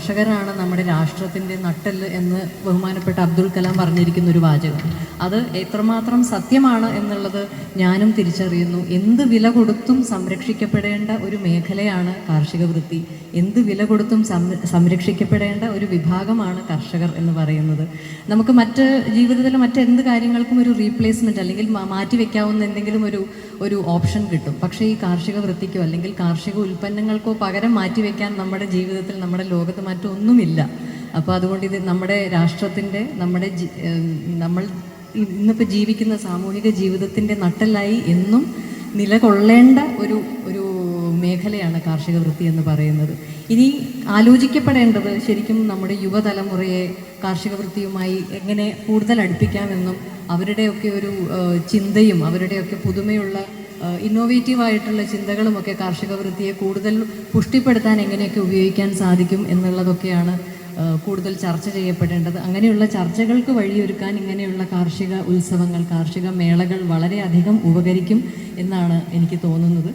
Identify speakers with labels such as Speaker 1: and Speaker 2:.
Speaker 1: കർഷകരാണ് നമ്മുടെ രാഷ്ട്രത്തിൻ്റെ നട്ടെല്ല് എന്ന് ബഹുമാനപ്പെട്ട അബ്ദുൽ കലാം പറഞ്ഞിരിക്കുന്ന ഒരു വാചകം. അത് എത്രമാത്രം സത്യമാണ് എന്നുള്ളത് ഞാനും തിരിച്ചറിയുന്നു. എന്ത് വില കൊടുത്തും സംരക്ഷിക്കപ്പെടേണ്ട ഒരു മേഖലയാണ് കാർഷിക വൃത്തി. എന്ത് വില കൊടുത്തും സംരക്ഷിക്കപ്പെടേണ്ട ഒരു വിഭാഗമാണ് കർഷകർ എന്ന് പറയുന്നത്. നമുക്ക് ജീവിതത്തിലെ മറ്റെന്ത് കാര്യങ്ങൾക്കും ഒരു റീപ്ലേസ്മെൻറ്റ് അല്ലെങ്കിൽ മാറ്റിവെക്കാവുന്ന എന്തെങ്കിലും ഒരു ഓപ്ഷൻ കിട്ടും. പക്ഷേ ഈ കാർഷിക വൃത്തിക്കോ അല്ലെങ്കിൽ കാർഷിക ഉൽപ്പന്നങ്ങൾക്കോ പകരം മാറ്റിവെക്കാൻ നമ്മുടെ ജീവിതത്തിൽ, നമ്മുടെ ലോകത്ത് മറ്റൊന്നുമില്ല. അപ്പോൾ അതുകൊണ്ട് ഇത് നമ്മുടെ രാഷ്ട്രത്തിൻ്റെ, നമ്മൾ ഇന്നിപ്പോൾ ജീവിക്കുന്ന സാമൂഹിക ജീവിതത്തിൻ്റെ നട്ടെല്ലായി എന്നും നിലകൊള്ളേണ്ട ഒരു മേഖലയാണ് കാർഷിക വൃത്തി എന്ന് പറയുന്നത്. ഇനി ആലോചിക്കപ്പെടേണ്ടത് ശരിക്കും നമ്മുടെ യുവതലമുറയെ കാർഷിക വൃത്തിയുമായി എങ്ങനെ കൂടുതൽ അടുപ്പിക്കാമെന്നും അവരുടെയൊക്കെ ഒരു ചിന്തയും അവരുടെയൊക്കെ പുതുമയുള്ള ഇന്നോവേറ്റീവായിട്ടുള്ള ചിന്തകളുമൊക്കെ കാർഷിക വൃത്തിയെ കൂടുതൽ പുഷ്ടിപ്പെടുത്താൻ എങ്ങനെയൊക്കെ ഉപയോഗിക്കാൻ സാധിക്കും എന്നുള്ളതൊക്കെയാണ് കൂടുതൽ ചർച്ച ചെയ്യപ്പെടേണ്ടത്. അങ്ങനെയുള്ള ചർച്ചകൾക്ക് വഴിയൊരുക്കാൻ ഇങ്ങനെയുള്ള കാർഷിക ഉത്സവങ്ങൾ, കാർഷിക മേളകൾ വളരെയധികം ഉപകരിക്കും എന്നാണ് എനിക്ക് തോന്നുന്നത്.